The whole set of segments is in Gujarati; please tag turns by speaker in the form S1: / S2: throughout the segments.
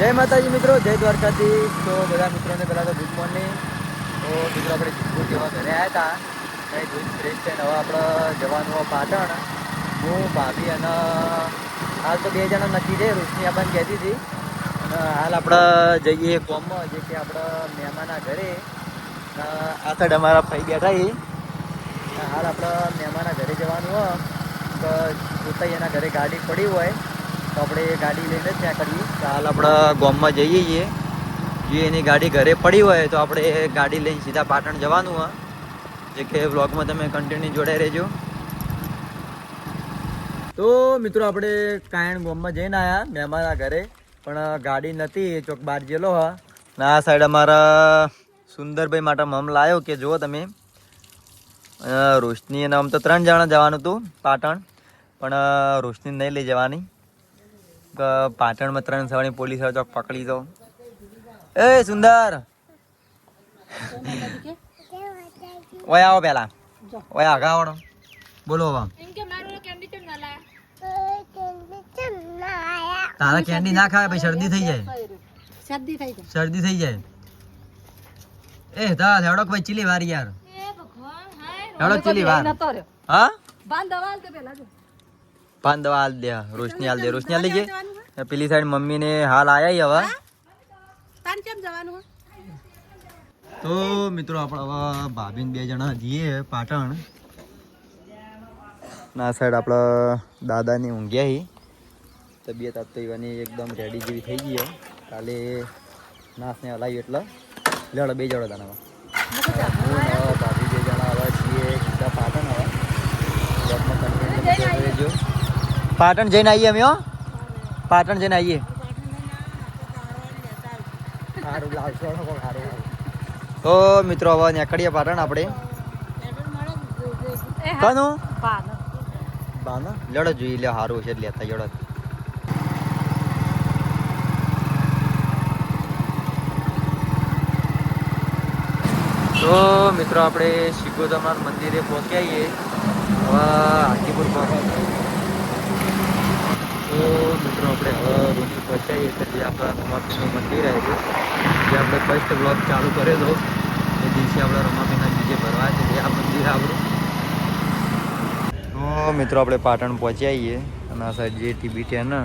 S1: જય માતાજી મિત્રો, જય દ્વારકાધીશ. તો બધા મિત્રોને પહેલાં તો ગુડ મોર્નિંગ. તો મિત્રો આપણે જીતપુર જેવા ઘરે આવ્યા હતા, કંઈ ધોઈને ફ્રેશ થઈને હવે આપણે જવાનું હોય પાટણ. હું ભાભી અને હાલ તો 2 જણા નક્કી છે. રોશની આપણને કહેતી હતી અને હાલ આપણે જઈએ કોમમાં, જે કે આપણા મહેમાનના ઘરે. આ સાઈડ અમારા ભાઈ બેઠા છે. હાલ આપણે મહેમાનના ઘરે જવાનું હોય તો પોતાઈ એના ઘરે ગાડી પડી હોય તો આપણે એ ગાડી લઈને જ ત્યાં કરીએ. તો હાલ આપણે ગામમાં જઈએ છીએ. જે એની ગાડી ઘરે પડી હોય તો આપણે એ ગાડી લઈને સીધા પાટણ જવાનું હોય, જે કે વ્લોગમાં તમે કન્ટિન્યુ જોડાઈ રહેજો. તો મિત્રો આપણે કાયણ ગામમાં જઈને આવ્યા મહેમાનના ઘરે, પણ ગાડી નથી, ચોક બહાર ગયેલો હા. ને આ સાઈડ અમારા સુંદરભાઈ માટે મમ લાવ્યો કે જુઓ તમે. રોશની અને આમ તો 3 જણા જવાનું હતું પાટણ, પણ રોશની નહીં લઈ જવાની. પાટણમાં 3 સવારની પોલીસ ચોક પકડી દો. એ સુંદર ઓય આવો પેલા, ઓય આગા આવડો બોલો. હવે તારા કેન્ડી ના ખાય પછી શરદી થઈ જાય, શરદી થઈ જાય. એ તા હેડો કોઈ ચીલી વાર યાર, હેડો ચીલી વાર. હા પાન દવા હાલ દે, રોશની હાલ દે, રોશની હાલ દેજે. પેલી સાઈડ મમ્મી ને હાલ આયા હવે. તો મિત્રો આપણે હવે ભાભી 2 જણા જઈએ પાટણ. ના સાઈડ આપણા દાદાની ઊંઘ્યા હી, તબિયત આપ તો એવાની એકદમ રેડી જેવી થઈ ગઈ. કાલે નાસને હલાવી એટલે લેડો 2 જણા દાના ભાભી 2 જણા હવે છીએ સીધા પાટણ. હવે પાટણ જઈને આવીએ અમે. હો પાટણ જઈને આવીએ. તો મિત્રો હવે નીકળીએ પાટણ આપણે. કાનું બાના લડો જોઈ લે, સારું છે લેતા જડો. તો મિત્રો આપણે શિકોતરનાથ મંદિરે પહોંચ્યા છીએ. હવે હાજીપુર પહોંચ્યા. તો મિત્રો આપણે હવે રૂમ પહોંચાઈએ એટલે જે આપણા રમાપીનું મંદિર આવ્યું, જે આપણે ફર્સ્ટ બ્લોગ ચાલુ કરેલો એ દિવસે આપણે રમાપીના બીજે ભરવા છે જે આ મંદિર આપણું. તો મિત્રો આપણે પાટણ પહોંચ્યા છીએ અને આ સાઈડ જે ટીબી છે ને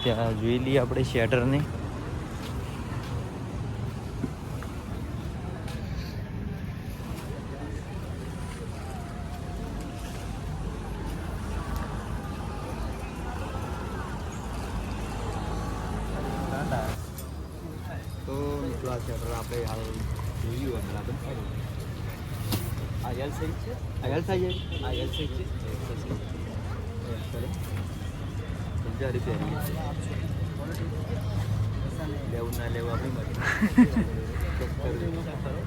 S1: ત્યાં જોઈ લઈએ આપણે શેટરની. તો મિત્રો આ શેટર આપણે હાલ જોયું બરાબર. આ એલ સાઈઝ છે, આ એલ સાઈઝ છે, આ એલ સાઈઝ છે. ચલો 50 રૂપિયા લેવું ના લેવું આપણી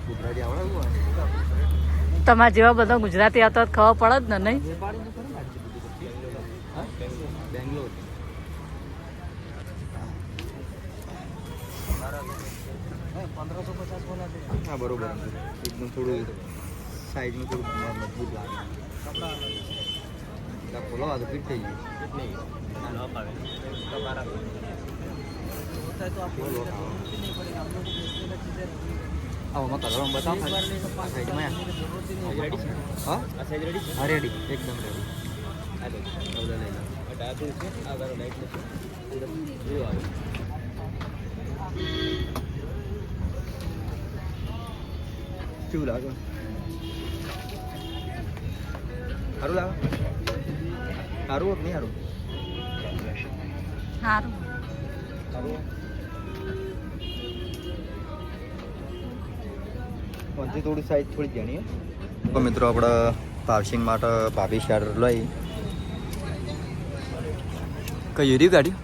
S1: ગુજરાતી આવડે.
S2: તમારા જેવા બધા ગુજરાતી આવતા ખબર પડે જ ને. નહીં
S1: બેંગ્લોર હા બરોબર. એકદમ થોડું સાઈડનું થોડું મજબૂત લાગે. ખોલો તો ફિટ થઈ ગયું. આમાં કલરમાં બતાવો સાઈડમાં. હા રેડી, એકદમ રેડી. કેવું લાગે? સારું લાગે? સારું નહીં સારું?
S2: સારું.
S1: પંચી થોડી સાઈઝ થોડી જાણીએ. તો મિત્રો આપણે પાર્સિંગ માટે ભાભી શેટર લઈ કઈ યુરી ગાડી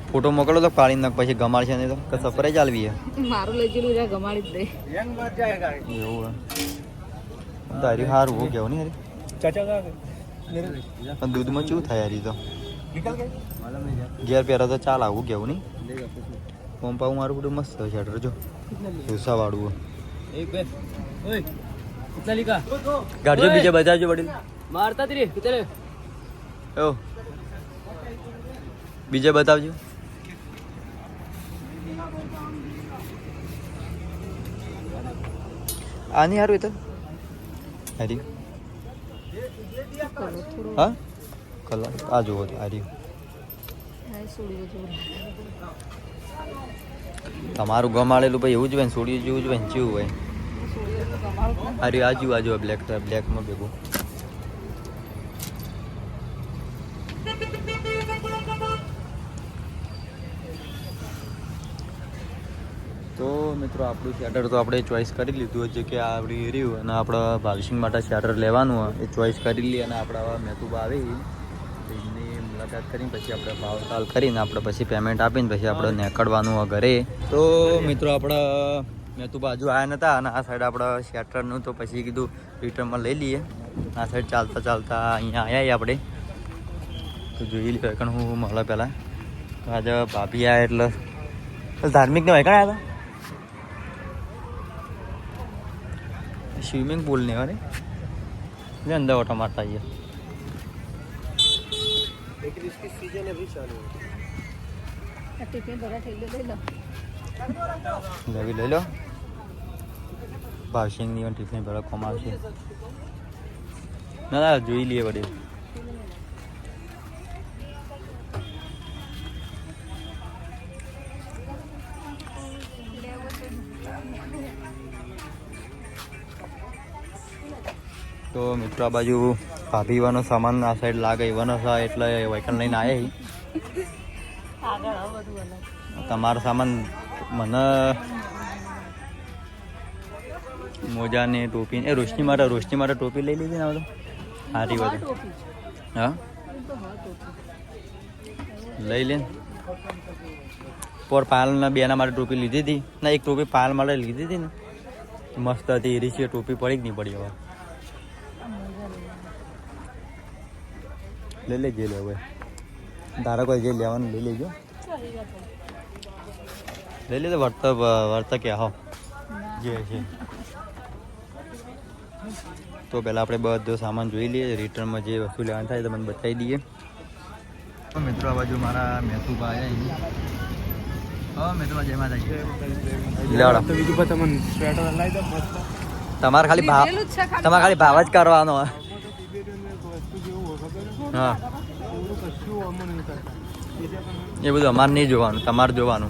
S1: ફોટો મોકલો તો પાડી નાખ, પછી ગમાડશે નહીં તો સફરે ચાલવી.
S2: મારું લઈ ગયેલું જ્યાં ગમાડી જ દે
S1: એવું તારી સારું હું કેવું નહીં પણ દૂધમાં શું થાય યાર? તો ઘેર પહેરા તો ચાલ આવું કેવું નહીં. પંપાવું મારું બધું મસ્ત શેટર જો ભૂસા વાળું. ગાડીઓ બીજે બજાજો વડીલ મારતા રે. બીજે બતાવજો. આની સારું એ તો હારી. હા કલર આ જુઓ તો હારી. તમારું ગમાડેલું ભાઈ એવું જ હોય ને સોડિયું જેવું જ હોય ને જેવું હોય. અરે આજુ બ્લેક બ્લેકમાં ભેગું. તો મિત્રો આપણું શેટર તો આપણે ચોઈસ કરી લીધું છે કે આપણી રહ્યું અને આપણે ભાવિસિંગ માટે શેટર લેવાનું હોય એ ચોઈસ કરી લઈએ અને આપણે હવે મહેતુબા આવી એમની મુલાકાત કરીને પછી આપણે ભાવતાલ કરીને આપણે પછી પેમેન્ટ આપીને પછી આપણે નીકળવાનું હોય ઘરે. તો મિત્રો આપણે મહેતુબા હજુ આવ્યા નહોતા અને આ સાઈડ આપણે શેટરનું તો પછી કીધું રિટર્નમાં લઈ લઈએ. આ સાઈડ ચાલતા ચાલતા અહીંયા આવ્યા આપણે તો જોઈ લઈએ કારણ હું મળે પહેલાં આજે ભાભી આવ્યા એટલે ધાર્મિકને વૈકણ આવ્યા હતા. સ્વિમિંગ पूल ने वाले ये अंदर ऑटो मारता है.
S3: लेकिन इसकी सीजन अभी चालू है.
S1: ले लो भावसिंग ની ટિફિન ભરા કોમ આવશે. ના જોઈ લઈએ વડે. તો મિત્રો આ બાજુ ભાભી વાનો સામાન આ સાઈડ લાગે એવાનો છે એટલે વાઇકલ લઈને આવ્યા. તમારો સામાન મને મોજા ને ટોપી એ રોશની માટે ટોપી લઈ લીધી ને બધું સારી બધું. હા લઈ લે. પોર પાયલના બેના માટે ટોપી લીધી હતી ના એક ટોપી પાયલ માટે લીધી હતી ને મસ્ત હતી એ રીસી ટોપી પડી જ નહીં પડી. હવે લઈ લેજે લે હવે તારા કોઈ જે લેવાનું લઈ લેજો. લઈ લે તો વર્ત કે હો જે છે. તો પહેલાં આપણે બધો સામાન જોઈ લઈએ રિટર્નમાં જે વસ્તુ લેવાનું થાય તો મને બતાવી દઈએ. તો મિત્રો આ બાજુ મારા મહેતુબા આવ્યા. હા મહેતુબા જય માતાજી. તમારે ખાલી ભાવ જ કરવાનો. હા એ બધું અમારે નહીં જોવાનું તમારે જોવાનું.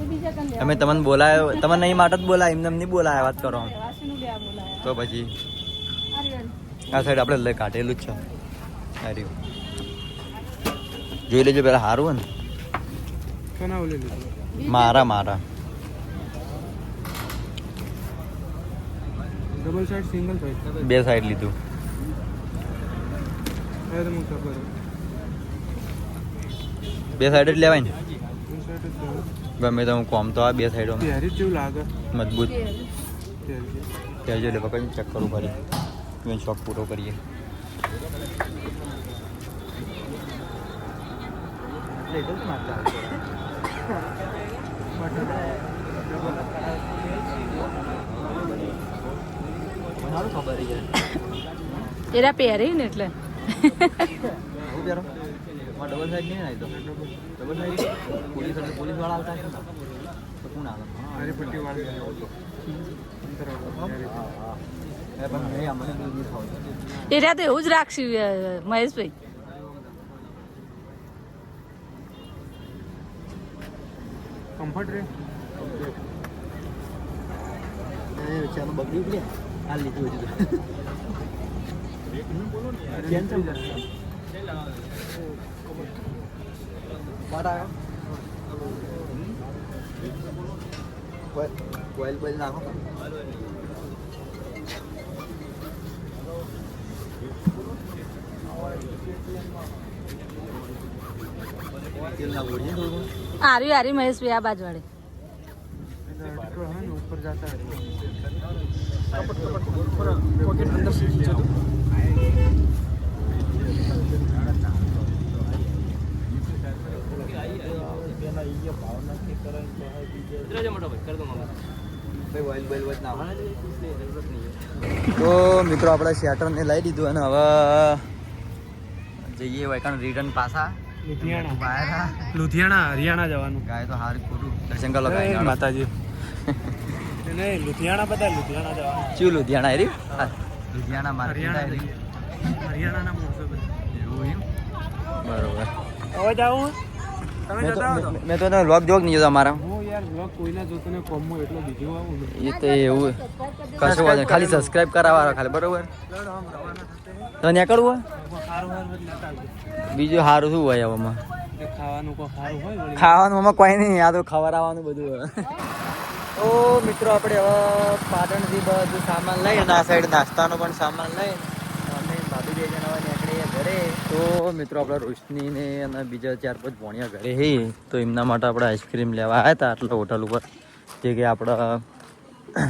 S1: અમે તમને બોલાયો તમને નહીં માટે જ બોલાય એમને નહીં બોલાય વાત કરો તો પછી આ સાઈડ આપણે લઈ કાઢેલું જ છે. સારી જોઈ લેજો પેલા સારું હોય ને મારા
S3: ડબલ સાઈડ સિંગલ સાઈડ
S1: બે સાઈડ લીધું. બે સાઈડ જ લેવાય ને ગમે તો હું કોમ તો આ બે સાઈડો મજબૂત ત્યાં જો લે પકડી ચેક કરવું ફરી શોખ પૂરો કરીએ.
S2: એરા પહેરી ને એટલે
S1: ડબલ સાઈડ નહીં આવી તો ડબલ સાઈડ પોલીસ વાળા આવતા હશે ને તો કોણ આવે હરીપટ્ટી વાળા
S2: એરા તો એવું જ રાખશે મહેશભાઈ.
S3: કમ્ફર્ટ રે
S1: ચાલો બગડ્યું લે આ લીધું હતું કોઈલ બોઈલ નાખો.
S2: આરી મહેશભાઈ આ બાજુ વાળે
S3: ऊपर जाता है पॉकेट अंदर से खींचा दो.
S1: તો મિત્રો આપણે શેટરને લઈ દીધું અને હવે જઈએ વાયકાણ રિટર્ન પાછા
S3: લુધિયાણા હરિયાણા જવાનું.
S1: ગાય તો હારી ખોટું દર્શન કરો ગાય
S3: માતાજી નહીં લુધિયાણા બધા લુધિયાણા જવાનું.
S1: ચિયું લુધિયાણા હેરી લુધિયાણા માર્કેટ
S3: હરિયાણાના મોરસો બધા.
S1: એવું એમ બરોબર.
S3: હવે જાઉં તમે જતા હો તો.
S1: મેં તો વ્લોગ જોગ નહીં જોતા મારા
S3: હું યાર બ્લોગ કોઈના જોતો ને કોમમાં એટલો બીજો આવું ને.
S1: એ તો એવું કશું વાંધો નહીં. ખાલી સબસ્ક્રાઇબ કરાવવાનો ખાલી બરોબર
S3: લડ આમ રવાના થશે.
S1: તો નીકળવું
S3: સારું સારું જ લેતા આવજો.
S1: બીજું સારું શું હોય આમાં
S3: એટલે ખાવાનું કોઈ સારું હોય વળી.
S1: ખાવાનું આમાં કોઈ નહીં આ તો ખવડાવવાનું બધું હોય તો મિત્રો આપણે હવે પાટણથી બધું સામાન લઈને આ સાઈડ નાસ્તાનો પણ સામાન લઈને અમે ભાભી બે જણા હવે નીકળીએ ઘરે તો મિત્રો આપણે રોશની ને અને બીજા 4-5 ભોણિયા ઘરે હે તો એમના માટે આપણે આઈસ્ક્રીમ લેવા આવ્યા હતા આટલા હોટલ ઉપર જે કે આપણા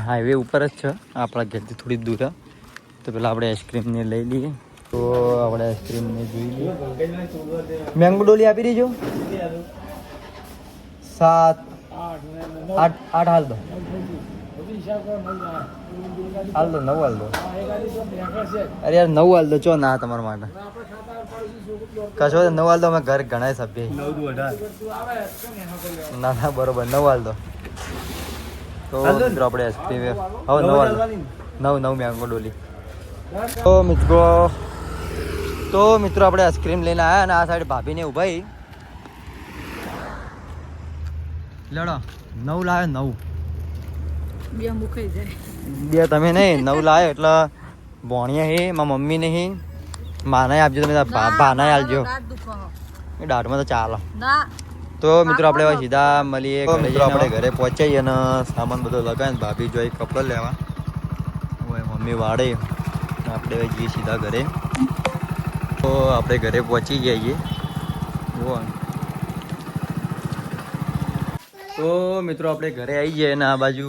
S1: હાઈવે ઉપર જ છે આપણા ઘરથી થોડી દૂર છે તો પેલા આપણે આઈસ્ક્રીમને લઈ લઈએ તો આપણે આઈસ્ક્રીમને જોઈ લઈએ મેંગો ડોલી આપી દેજો 7 8 હાલ દો હાલ દો 9 હાલ દો અરે યાર 9 હાલ દો ચો ના તમારા માટે કશો 9 હાલ દો અમે ઘર ઘણા સભ્ય 9 ના બરોબર 9 હાલ દો તો મિત્રો આપણે આઈસ્ક્રીમ હવે 9 હાલ દો 9 મેંગો ડોલી તો મિત્રો આપણે આઈસ્ક્રીમ લઈને આવ્યા અને આ સાઈડ ભાભીને ઉભાઈ લડો 9 લાવ્યો 9
S2: બે મુકાઈ જાય
S1: બે તમે નહીં 9 લાવ્યો એટલે ભોણિયા હે મારા મમ્મી નહીં માનાય આપજો તમે ભાનાય આલજો એ દાઢમાં તો ચાલો
S2: ના
S1: તો મિત્રો આપણે હવે સીધા મળીએ મિત્રો આપણે ઘરે પહોંચાઈએ અને સામાન બધો લગાવીને ભાભી જોઈ કપડાં લેવા હવે મમ્મી વાળે આપણે હવે જઈએ સીધા ઘરે તો આપણે ઘરે પહોંચી જઈએ તો મિત્રો આપણે ઘરે આવી જઈએ અને આ બાજુ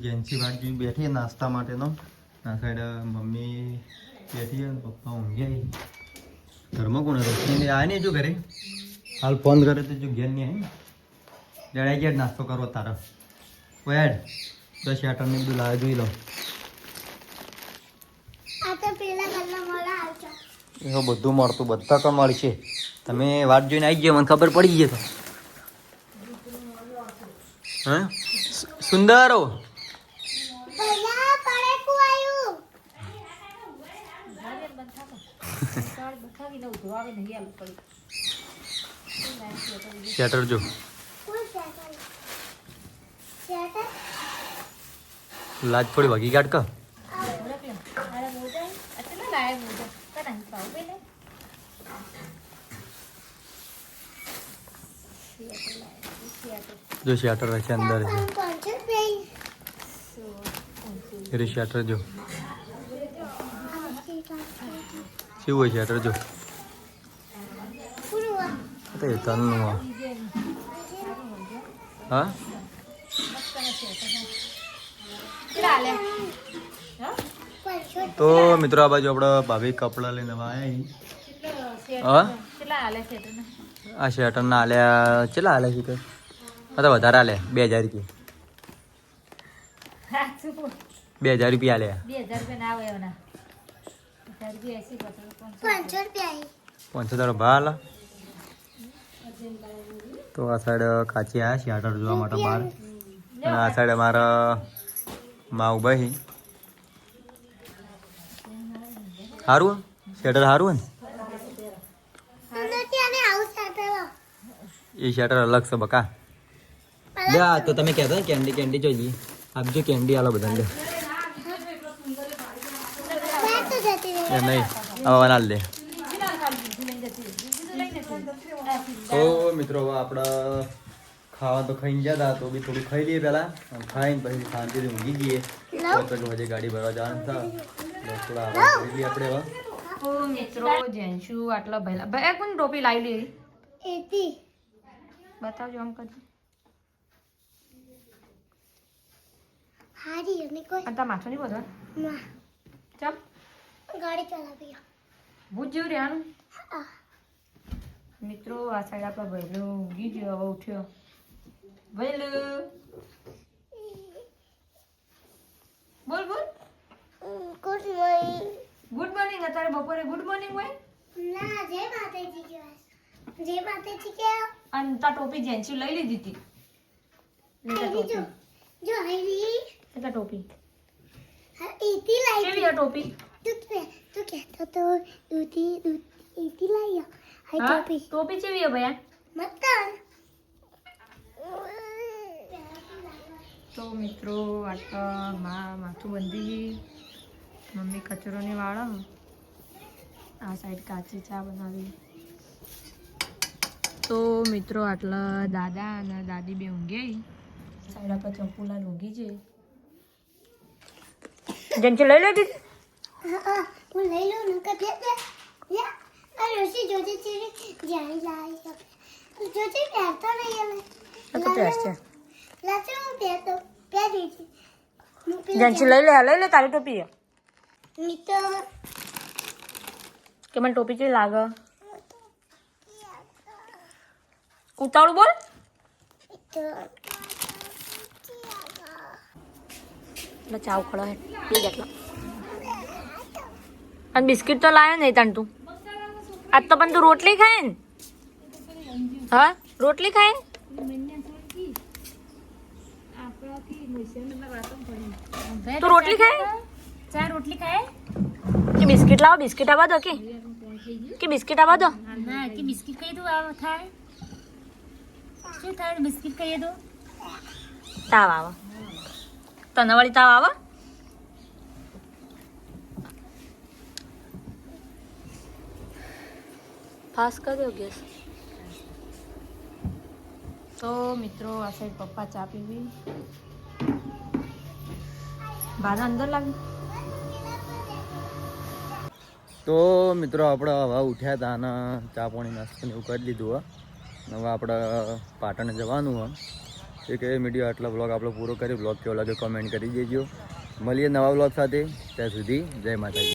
S1: જેન્સી ભાજી બેઠી નાસ્તા માટેનો આ સાઈડ મમ્મી બેઠી અને પપ્પા ઊંઘી આવી ઘરમાં કોણ રોશની આવે ને જો ઘરે હાલ ફોન કરે તો જો ઘેર નહીં આવી જણાઈ ગયા નાસ્તો કરવો તારો કોઈ એડ તો શેટરને બધું લાવે જોઈ લો એવું બધું મળતું બધા તો મળશે તમે વાત જોઈને આવી ગયા મને ખબર પડી ગઈ તો હા સુંદરો શેટર જો લાજ થોડી ભાગી કાઢ કા जो शटर है अंदर है ये शटर जो શું હોય શટર જો તો તનનું હા તો મિત્રો આ બાજુ આપણે ભાભી કપડા લઈને આવ્યા હા આ શેટર ના આલ્યા કેટલા આલ્યા છે તો વધારે આલ્યા 2000 રૂપિયા 2000 આલ્યા 500 તારો ભાલ તો આ સાઈડ કાચી આવ્યા શેટર જોવા માટે બહાર અને આ સાઈડ અમારા માં ઉભા છે સારું શેટર સારું ને એ શેટર અલગ છે બકા લે આ તો તમે કહેતા ને કેન્ડી કેન્ડી જોઈએ આપજો કેન્ડી આલો બધા લે એ નહીં હવે ના લે તો મિત્રો હવે આપણે ખાવા તો ખાઈને જતા તો બી થોડું ખાઈ લઈએ પહેલા ખાઈને પછી શાંતિથી ઊંઘી જઈએ તો હજી ગાડી ભરવા જવાનું થાય થોડા આરામ કરી લઈએ આપણે હવે
S2: મિત્રો જેન્શુ આટલા ભયલા ભાઈ કોણ ટોપી લાવી લીધી એથી બતાવજો આમ કરજો હારી અને કોઈ આ માથો નહીં બોધવા ના ચાલ ગાડી ચલાવી ભૂજ જેવું રહેવાનું મિત્રો આ સાઈડ આપણા ભૈલો ઊંઘી ગયો હવે ઉઠ્યો ભૈલો બોલ બોલ ગુડ મોર્નિંગ અત્યારે બપોરે ગુડ મોર્નિંગ હોય ના જય માતાજી અને તા ટોપી જેન્સી લઈ લીધી હતી લેતા ટોપી કેવી આ ટોપી હા ટોપી કેવી હે ભયા તો મિત્રો આટલા માથું બંધી મમ્મી કચરો ને વાળો આ સાઈડ કાચી ચા બનાવી તો મિત્રો આટલા દાદા અને દાદી બે ઊંઘી સાઈડ આપણે ચંપુલાલ ઊંઘી છે જેન્સી લઈ લેતી જેન્સી લઈ લે તારી ટોપી કે મને ટોપી કેવી લાગે ઉતાવળું બોલ એટલે ચાવ ખડો હે બે જેટલા અને બિસ્કિટ તો લાવ્યો નહીં તાણ તું આજ તો પણ તું રોટલી ખાય ને હા રોટલી ખાય તું રોટલી ખાય
S4: ચાર રોટલી ખાય
S2: કે બિસ્કિટ લાવો બિસ્કિટ આવવા દો કે બિસ્કિટ આવવા દો
S4: ના કે બિસ્કિટ ખાઈ તો આવ થાય શું થાય બિસ્કિટ ખાઈએ તો
S2: તાવ આવે તને વળી તાવ આવે પાસ કર્યો ગેસ તો મિત્રો આ સાઈડ પપ્પા ચા પીવી બાધા અંદર લાગે
S1: તો મિત્રો આપણે હવે ઉઠ્યા હતા અને ચા પાણી નાસ્તો ને એવું કરી લીધું હવે આપણે પાટણ જવાનું હોય એ કે મીડિયા આટલા બ્લોગ આપણો પૂરો કરી બ્લોગ કેવો લાગે કોમેન્ટ કરી દેજો મળીએ નવા બ્લોગ સાથે ત્યાં સુધી જય માતાજી.